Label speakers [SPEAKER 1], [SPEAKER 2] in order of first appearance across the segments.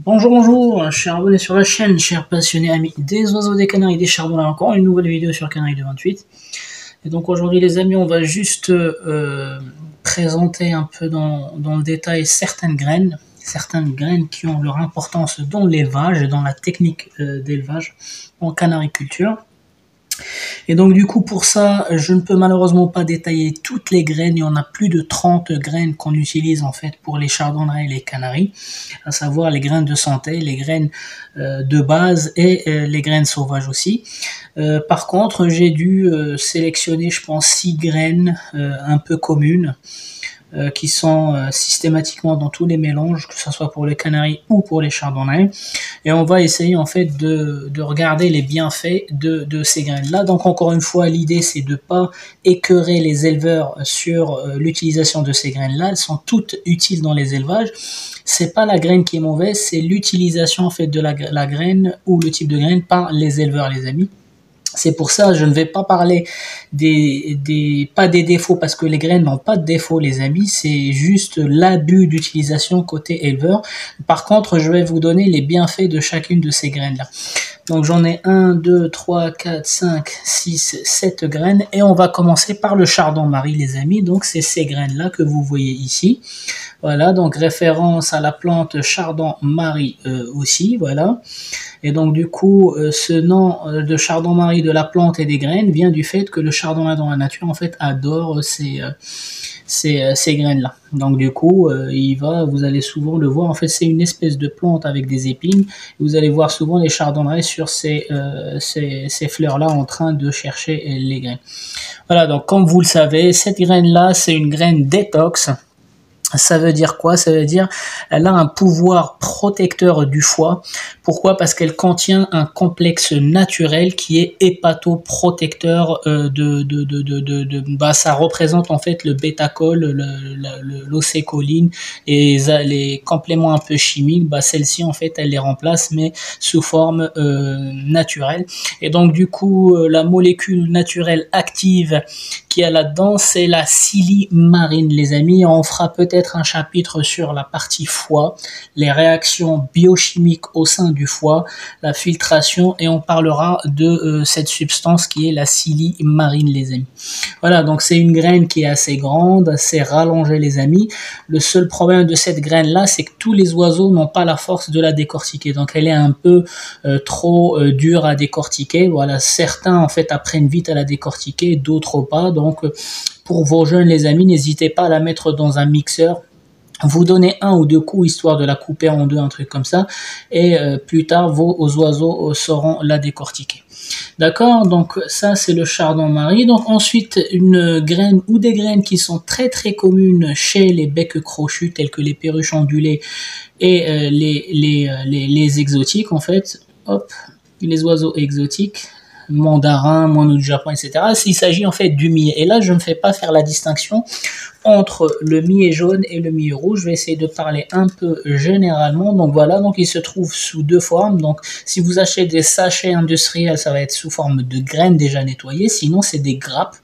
[SPEAKER 1] Bonjour, bonjour, chers abonnés sur la chaîne, chers passionnés amis des oiseaux, des canaris, des chardons, là encore une nouvelle vidéo sur Canaries de 28. Et donc aujourd'hui les amis, on va juste présenter un peu dans le détail certaines graines qui ont leur importance dans l'élevage et dans la technique d'élevage en canariculture. Et donc du coup pour ça, je ne peux malheureusement pas détailler toutes les graines, il y en a plus de 30 graines qu'on utilise en fait pour les chardonnerets et les canaris, à savoir les graines de santé, les graines de base et les graines sauvages aussi. Par contre, j'ai dû sélectionner je pense 6 graines un peu communes, qui sont systématiquement dans tous les mélanges, que ce soit pour les canaris ou pour les chardonnerets. Et on va essayer en fait de regarder les bienfaits de ces graines-là. Donc encore une fois, l'idée c'est de pas écœurer les éleveurs sur l'utilisation de ces graines-là. Elles sont toutes utiles dans les élevages. C'est pas la graine qui est mauvaise, c'est l'utilisation en fait de la graine ou le type de graine par les éleveurs, les amis. C'est pour ça je ne vais pas parler pas des défauts, parce que les graines n'ont pas de défauts les amis, c'est juste l'abus d'utilisation côté éleveur. Par contre, je vais vous donner les bienfaits de chacune de ces graines là. Donc j'en ai 1, 2, 3, 4, 5, 6, 7 graines et on va commencer par le chardon-marie les amis. Donc c'est ces graines là que vous voyez ici. Voilà, donc référence à la plante chardon-marie aussi, voilà. Et donc du coup, ce nom de chardon-marie de la plante et des graines vient du fait que le chardon dans la nature en fait adore ces graines-là. Donc du coup, vous allez souvent le voir, en fait c'est une espèce de plante avec des épines. Vous allez voir souvent les chardonnerets sur ces fleurs-là en train de chercher les graines. Voilà, donc comme vous le savez, cette graine-là, c'est une graine détox. Ça veut dire quoi? Ça veut dire elle a un pouvoir protecteur du foie. Pourquoi? Parce qu'elle contient un complexe naturel qui est hépatoprotecteur ça représente en fait le bêta-col, l'océcoline et les compléments un peu chimiques. Celle-ci en fait elle les remplace mais sous forme naturelle. Et donc du coup la molécule naturelle active qu'il y a là-dedans, c'est la silimarine les amis. On fera peut-être un chapitre sur la partie foie, les réactions biochimiques au sein du foie, la filtration, et on parlera de cette substance qui est la silimarine les amis. Voilà, donc c'est une graine qui est assez grande, assez rallongée les amis. Le seul problème de cette graine là, c'est que tous les oiseaux n'ont pas la force de la décortiquer, donc elle est un peu trop dure à décortiquer. Voilà, certains en fait apprennent vite à la décortiquer, d'autres pas. Donc pour vos jeunes les amis, n'hésitez pas à la mettre dans un mixeur. Vous donnez 1 ou 2 coups histoire de la couper en deux, un truc comme ça, et plus tard vos oiseaux sauront la décortiquer. D'accord, donc ça c'est le chardon-marie. Donc ensuite une graine ou des graines qui sont très très communes chez les becs crochus tels que les perruches ondulées et les exotiques en fait. Hop, les oiseaux exotiques, mandarin, moineau du Japon, etc. Il s'agit en fait du millet. Et là, je ne fais pas faire la distinction entre le millet jaune et le millet rouge. Je vais essayer de parler un peu généralement. Donc voilà, donc il se trouve sous 2 formes. Donc si vous achetez des sachets industriels, ça va être sous forme de graines déjà nettoyées. Sinon, c'est des grappes,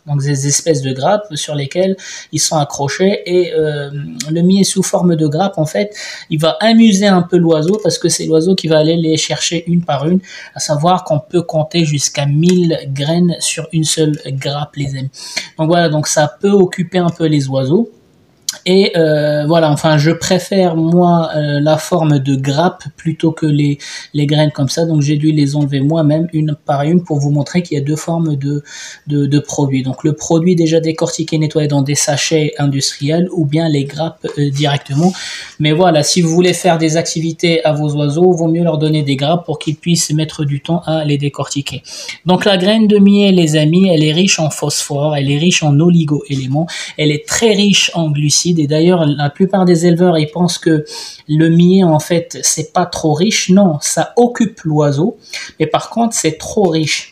[SPEAKER 1] donc des espèces de grappes sur lesquelles ils sont accrochés. Et le millet sous forme de grappe, en fait, il va amuser un peu l'oiseau parce que c'est l'oiseau qui va aller les chercher une par une. À savoir qu'on peut compter jusqu'à 1000 graines sur une seule grappe, les amis. Donc voilà, donc ça peut occuper un peu les oiseaux. Et voilà, enfin je préfère moi la forme de grappe plutôt que les graines comme ça, donc j'ai dû les enlever moi-même une par une pour vous montrer qu'il y a 2 formes de produits. Donc le produit déjà décortiqué, nettoyé dans des sachets industriels, ou bien les grappes directement. Mais voilà, si vous voulez faire des activités à vos oiseaux, vaut mieux leur donner des grappes pour qu'ils puissent mettre du temps à les décortiquer. Donc la graine de millet les amis, elle est riche en phosphore, elle est riche en oligo-éléments, elle est très riche en glucides. Et d'ailleurs, la plupart des éleveurs, ils pensent que le millet, en fait, c'est pas trop riche. Non, ça occupe l'oiseau, mais par contre, c'est trop riche.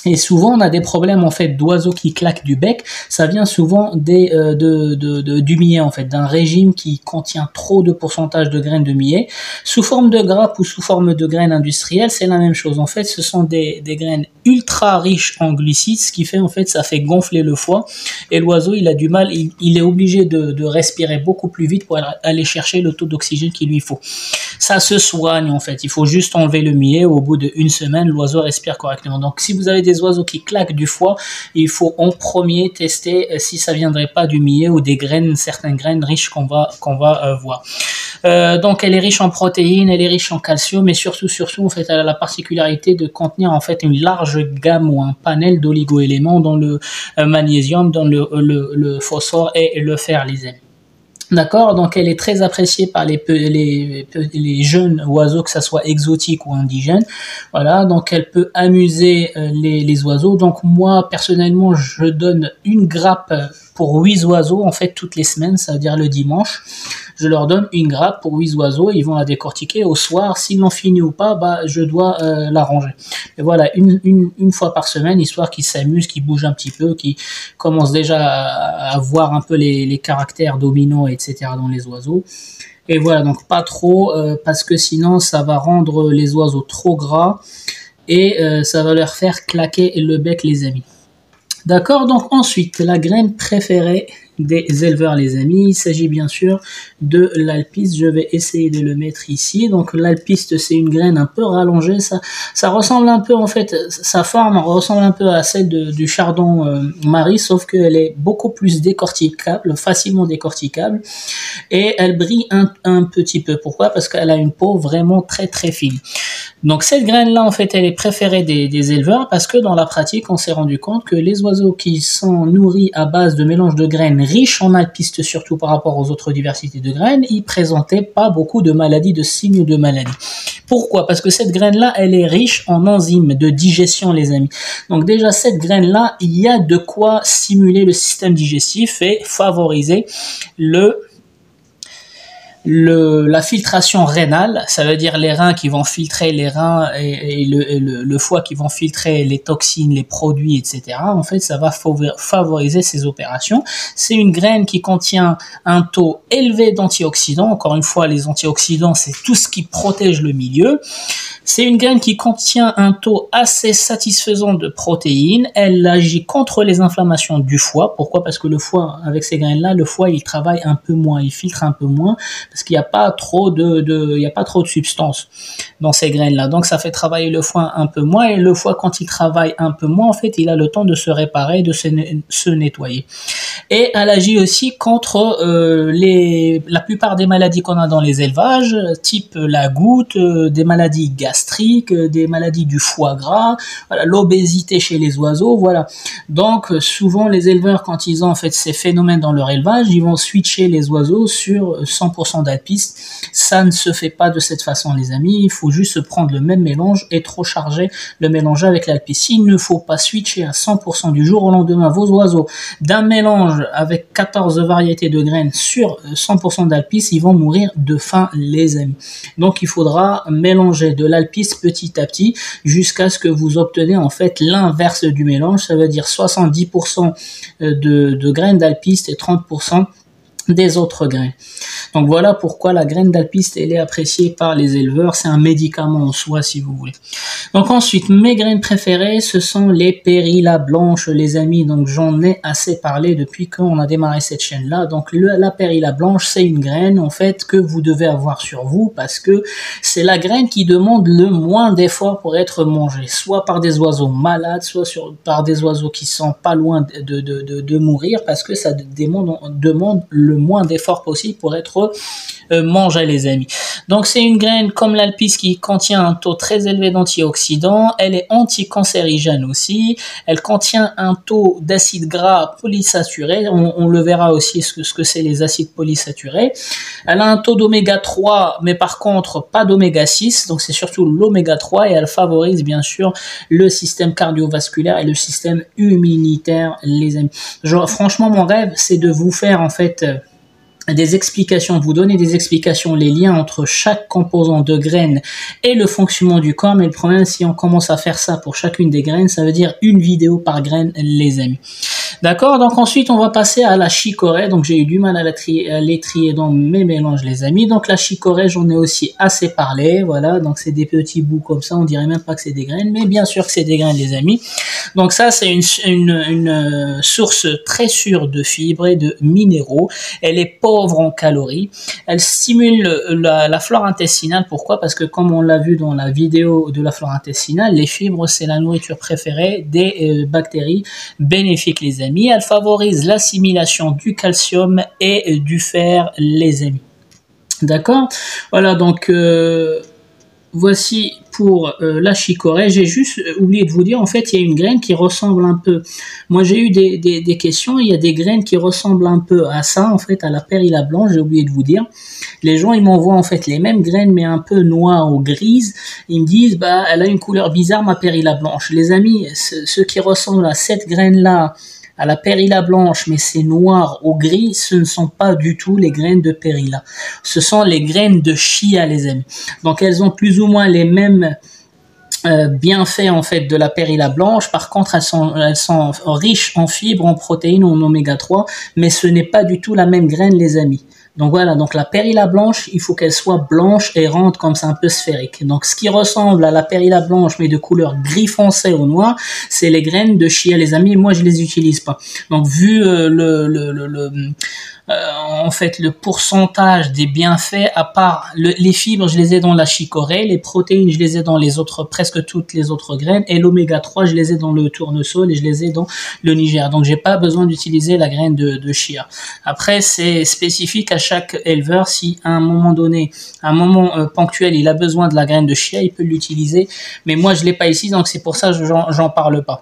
[SPEAKER 1] Et souvent, on a des problèmes en fait d'oiseaux qui claquent du bec. Ça vient souvent du millet en fait, d'un régime qui contient trop de pourcentage de graines de millet. Sous forme de grappes ou sous forme de graines industrielles, c'est la même chose. En fait, ce sont des graines ultra riches en glucides, ce qui fait en fait, ça fait gonfler le foie. Et l'oiseau, il a du mal, il est obligé de respirer beaucoup plus vite pour aller chercher le taux d'oxygène qu'il lui faut. Ça se soigne en fait. Il faut juste enlever le millet. Au bout d'une semaine, l'oiseau respire correctement. Donc si vous avez des oiseaux qui claquent du foie, il faut en premier tester si ça viendrait pas du millet ou des graines, certaines graines riches qu'on va voir. Donc elle est riche en protéines, elle est riche en calcium, mais surtout en fait elle a la particularité de contenir en fait une large gamme ou un panel d'oligo-éléments dans le magnésium, dans le phosphore et le fer, les amis. D'accord, donc elle est très appréciée par les jeunes oiseaux, que ça soit exotique ou indigène. Voilà, donc elle peut amuser les oiseaux. Donc moi personnellement, je donne une grappe pour 8 oiseaux en fait toutes les semaines, c'est-à-dire le dimanche. Je leur donne une grappe pour 8 oiseaux, ils vont la décortiquer. Au soir, s'ils l'ont fini ou pas, bah je dois la ranger. Et voilà, une fois par semaine, histoire qu'ils s'amusent, qu'ils bougent un petit peu, qu'ils commencent déjà à voir un peu les caractères dominants, etc. dans les oiseaux. Et voilà, donc pas trop, parce que sinon ça va rendre les oiseaux trop gras et ça va leur faire claquer le bec, les amis. D'accord, donc ensuite, la graine préférée des éleveurs, les amis, il s'agit bien sûr de l'alpiste. Je vais essayer de le mettre ici. Donc l'alpiste, c'est une graine un peu rallongée, ça ressemble un peu en fait, sa forme ressemble un peu à celle du chardon Marie, sauf qu'elle est beaucoup plus décorticable, facilement décorticable, et elle brille un petit peu. Pourquoi? Parce qu'elle a une peau vraiment très très fine. Donc cette graine-là, en fait, elle est préférée des éleveurs parce que dans la pratique, on s'est rendu compte que les oiseaux qui sont nourris à base de mélange de graines riches en alpiste, surtout par rapport aux autres diversités de graines, ils présentaient pas beaucoup de maladies, de signes de maladie. Pourquoi? Parce que cette graine-là, elle est riche en enzymes de digestion, les amis. Donc déjà, cette graine-là, il y a de quoi stimuler le système digestif et favoriser la filtration rénale, ça veut dire les reins qui vont filtrer les reins et le foie qui vont filtrer les toxines, les produits, etc. En fait, ça va favoriser ces opérations. C'est une graine qui contient un taux élevé d'antioxydants. Encore une fois, les antioxydants, c'est tout ce qui protège le milieu. C'est une graine qui contient un taux assez satisfaisant de protéines. Elle agit contre les inflammations du foie. Pourquoi? Parce que le foie, avec ces graines-là, le foie, il travaille un peu moins, il filtre un peu moins, parce qu'il n'y a pas trop de substances dans ces graines-là. Donc, ça fait travailler le foie un peu moins, et le foie, quand il travaille un peu moins, en fait, il a le temps de se réparer, de se nettoyer. Et elle agit aussi contre la plupart des maladies qu'on a dans les élevages, type la goutte, des maladies gastriques, des maladies du foie gras, voilà, l'obésité chez les oiseaux, voilà. Donc souvent les éleveurs, quand ils ont en fait ces phénomènes dans leur élevage, ils vont switcher les oiseaux sur 100% d'alpiste. Ça ne se fait pas de cette façon, les amis. Il faut juste prendre le même mélange et trop charger le mélange avec l'alpiste. Il ne faut pas switcher à 100% du jour au lendemain vos oiseaux d'un mélange avec 14 variétés de graines sur 100% d'alpiste, ils vont mourir de faim, les amis. Donc il faudra mélanger de l'alpiste petit à petit jusqu'à ce que vous obtenez en fait l'inverse du mélange, ça veut dire 70% de graines d'alpiste et 30% des autres graines. Donc voilà pourquoi la graine d'alpiste, elle est appréciée par les éleveurs. C'est un médicament en soi, si vous voulez. Donc ensuite, mes graines préférées, ce sont les Périlla blanches, les amis. Donc j'en ai assez parlé depuis qu'on a démarré cette chaîne-là. Donc la Périlla blanche, c'est une graine en fait que vous devez avoir sur vous parce que c'est la graine qui demande le moins d'efforts pour être mangée, soit par des oiseaux malades, soit par des oiseaux qui sont pas loin de mourir, parce que ça demande le moins d'efforts possible pour être mangé, les amis. Donc c'est une graine comme l'alpiste qui contient un taux très élevé d'antioxydants. Elle est anticancérigène aussi. Elle contient un taux d'acides gras polysaturés. On le verra aussi ce que c'est les acides polysaturés. Elle a un taux d'oméga 3, mais par contre pas d'oméga 6. Donc c'est surtout l'oméga 3 et elle favorise bien sûr le système cardiovasculaire et le système immunitaire, les amis. Franchement, mon rêve, c'est de vous faire en fait des explications, vous donner des explications, les liens entre chaque composant de graines et le fonctionnement du corps. Mais le problème, si on commence à faire ça pour chacune des graines, ça veut dire une vidéo par graine, les amis. D'accord, donc ensuite on va passer à la chicorée. Donc j'ai eu du mal à les trier dans mes mélanges, les amis. Donc la chicorée, j'en ai aussi assez parlé. Voilà, donc c'est des petits bouts comme ça, on dirait même pas que c'est des graines, mais bien sûr que c'est des graines, les amis. Donc ça, c'est une source très sûre de fibres et de minéraux. Elle est pauvre en calories. Elle stimule la flore intestinale. Pourquoi? Parce que comme on l'a vu dans la vidéo de la flore intestinale, les fibres, c'est la nourriture préférée des bactéries bénéfiques, les amis. Elle favorise l'assimilation du calcium et du fer, les amis. D'accord? Voilà, donc voici pour la chicorée. J'ai juste oublié de vous dire, en fait, il y a une graine qui ressemble un peu. Moi, j'ai eu des questions. Il y a des graines qui ressemblent un peu à ça, en fait, à la périlla blanche. J'ai oublié de vous dire. Les gens, ils m'envoient en fait les mêmes graines, mais un peu noires ou grises. Ils me disent, bah, elle a une couleur bizarre, ma périlla blanche. Les amis, ceux qui ressemblent à cette graine-là, à la périlla blanche, mais c'est noir ou gris, ce ne sont pas du tout les graines de périlla. Ce sont les graines de chia, les amis. Donc elles ont plus ou moins les mêmes bienfaits en fait de la périlla blanche. Par contre, elles sont riches en fibres, en protéines, en oméga 3, mais ce n'est pas du tout la même graine, les amis. Donc voilà, donc la périlla blanche, il faut qu'elle soit blanche et ronde comme ça, un peu sphérique. Donc ce qui ressemble à la périlla blanche mais de couleur gris foncé ou noir, c'est les graines de chia, les amis. Moi, je les utilise pas. Donc vu en fait le pourcentage des bienfaits, à part les fibres, je les ai dans la chicorée, les protéines, je les ai dans les autres, presque toutes les autres graines, et l'oméga 3, je les ai dans le tournesol et je les ai dans le Niger. Donc j'ai pas besoin d'utiliser la graine de chia. Après, c'est spécifique à chaque éleveur. Si à un moment donné, à un moment ponctuel, il a besoin de la graine de chia, il peut l'utiliser. Mais moi, je l'ai pas ici, donc c'est pour ça que j'en parle pas.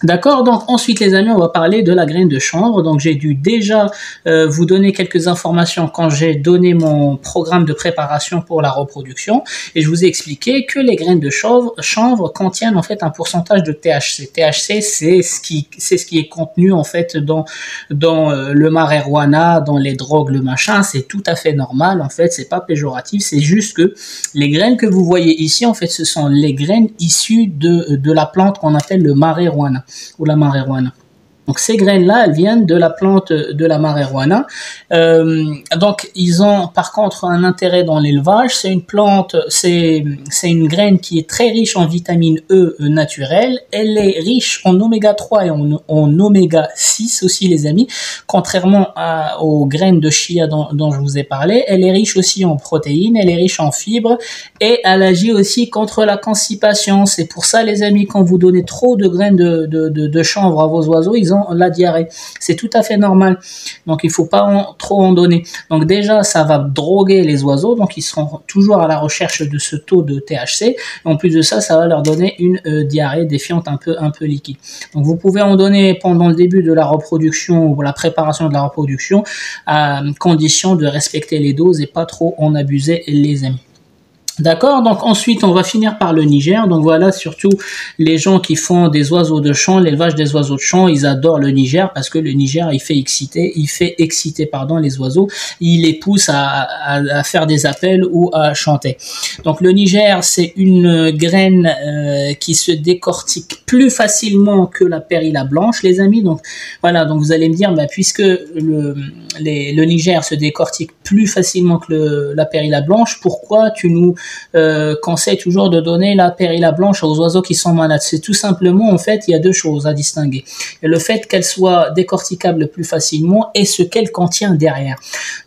[SPEAKER 1] D'accord, donc ensuite les amis, on va parler de la graine de chanvre. Donc j'ai dû déjà vous donner quelques informations quand j'ai donné mon programme de préparation pour la reproduction, et je vous ai expliqué que les graines de chanvre contiennent en fait un pourcentage de THC. THC, c'est ce qui est contenu en fait dans le marijuana, dans les drogues, le machin. C'est tout à fait normal en fait, c'est pas péjoratif, c'est juste que les graines que vous voyez ici en fait, ce sont les graines issues de la plante qu'on appelle le marijuana ou la marijuana. Donc ces graines-là, elles viennent de la plante de la marijuana. Donc ils ont par contre un intérêt dans l'élevage. C'est une plante, c'est une graine qui est très riche en vitamine E naturelle. Elle est riche en oméga 3 et en oméga 6 aussi, les amis. Contrairement aux graines de chia dont je vous ai parlé, elle est riche aussi en protéines, elle est riche en fibres et elle agit aussi contre la constipation. C'est pour ça, les amis, quand vous donnez trop de graines de chanvre à vos oiseaux, ils ont la diarrhée. C'est tout à fait normal. Donc il faut pas trop en donner. Donc déjà, ça va droguer les oiseaux, donc ils seront toujours à la recherche de ce taux de THC. En plus de ça, ça va leur donner une diarrhée défiante un peu liquide. Donc vous pouvez en donner pendant le début de la reproduction ou la préparation de la reproduction, à condition de respecter les doses et pas trop en abuser, les amis. D'accord, donc ensuite on va finir par le Niger. Donc voilà, surtout les gens qui font des oiseaux de champ, l'élevage des oiseaux de champ, ils adorent le Niger parce que le Niger il fait exciter les oiseaux, il les pousse à faire des appels ou à chanter. Donc le Niger, c'est une graine qui se décortique plus facilement que la périlla blanche, les amis. Donc voilà, donc vous allez me dire, bah, puisque le Niger se décortique plus facilement que la périlla blanche, pourquoi tu nous conseille toujours de donner la périlla blanche aux oiseaux qui sont malades? C'est tout simplement, en fait, il y a deux choses à distinguer. Le fait qu'elle soit décorticable plus facilement et ce qu'elle contient derrière.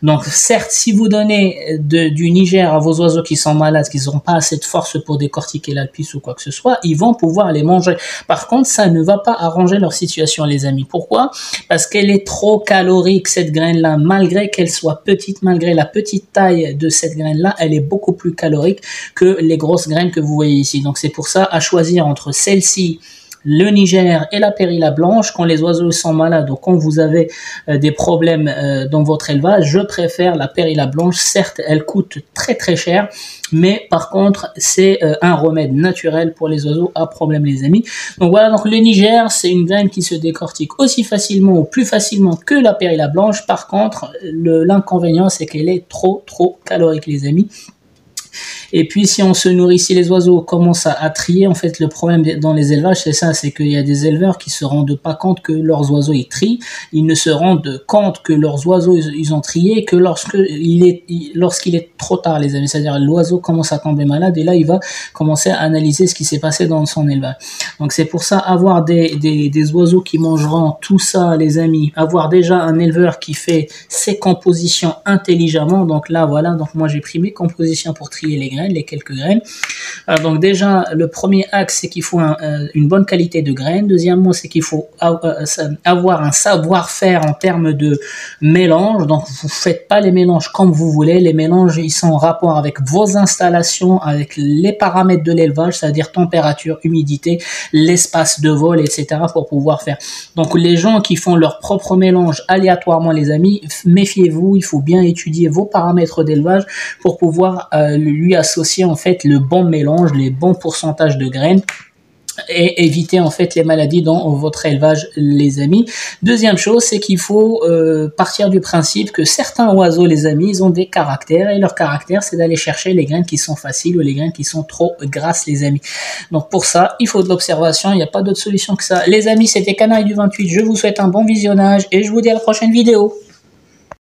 [SPEAKER 1] Donc, certes, si vous donnez du Niger à vos oiseaux qui sont malades, qu'ils n'ont pas assez de force pour décortiquer l'alpice ou quoi que ce soit, ils vont pouvoir les manger. Par contre, ça ne va pas arranger leur situation, les amis. Pourquoi? Parce qu'elle est trop calorique, cette graine-là, malgré qu'elle soit petite, malgré la petite taille de cette graine-là, elle est beaucoup plus calorique que les grosses graines que vous voyez ici. Donc c'est pour ça, à choisir entre celle-ci, le Niger et la périlla blanche, quand les oiseaux sont malades ou quand vous avez des problèmes dans votre élevage, je préfère la périlla blanche. Certes, elle coûte très très cher, mais par contre, c'est un remède naturel pour les oiseaux à problème, les amis. Donc voilà, donc le Niger, c'est une graine qui se décortique aussi facilement ou plus facilement que la périlla blanche. Par contre, l'inconvénient, c'est qu'elle est trop calorique, les amis. Et puis si on se nourrit, si les oiseaux commencent à trier, en fait le problème dans les élevages c'est ça, c'est qu'il y a des éleveurs qui se rendent pas compte que leurs oiseaux ils trient, ils ne se rendent compte que leurs oiseaux ils ont trié que lorsqu'il est trop tard les amis, c'est-à-dire l'oiseau commence à tomber malade et là il va commencer à analyser ce qui s'est passé dans son élevage. Donc c'est pour ça, avoir des oiseaux qui mangeront tout ça les amis, avoir déjà un éleveur qui fait ses compositions intelligemment, donc là voilà, donc moi j'ai pris mes compositions pour trier les graines, les quelques graines. Alors, donc déjà le premier axe c'est qu'il faut une bonne qualité de graines, deuxièmement c'est qu'il faut avoir un savoir-faire en termes de mélange, donc vous faites pas les mélanges comme vous voulez, les mélanges ils sont en rapport avec vos installations, avec les paramètres de l'élevage, c'est-à-dire température, humidité, l'espace de vol, etc. pour pouvoir faire. Donc les gens qui font leur propre mélange aléatoirement les amis, méfiez-vous, il faut bien étudier vos paramètres d'élevage pour pouvoir lui associer en fait le bon mélange, les bons pourcentages de graines et éviter en fait les maladies dans votre élevage les amis. Deuxième chose, c'est qu'il faut partir du principe que certains oiseaux les amis, ils ont des caractères et leur caractère c'est d'aller chercher les graines qui sont faciles ou les graines qui sont trop grasses les amis. Donc pour ça, il faut de l'observation, il n'y a pas d'autre solution que ça. Les amis, c'était Canaille du 28, je vous souhaite un bon visionnage et je vous dis à la prochaine vidéo.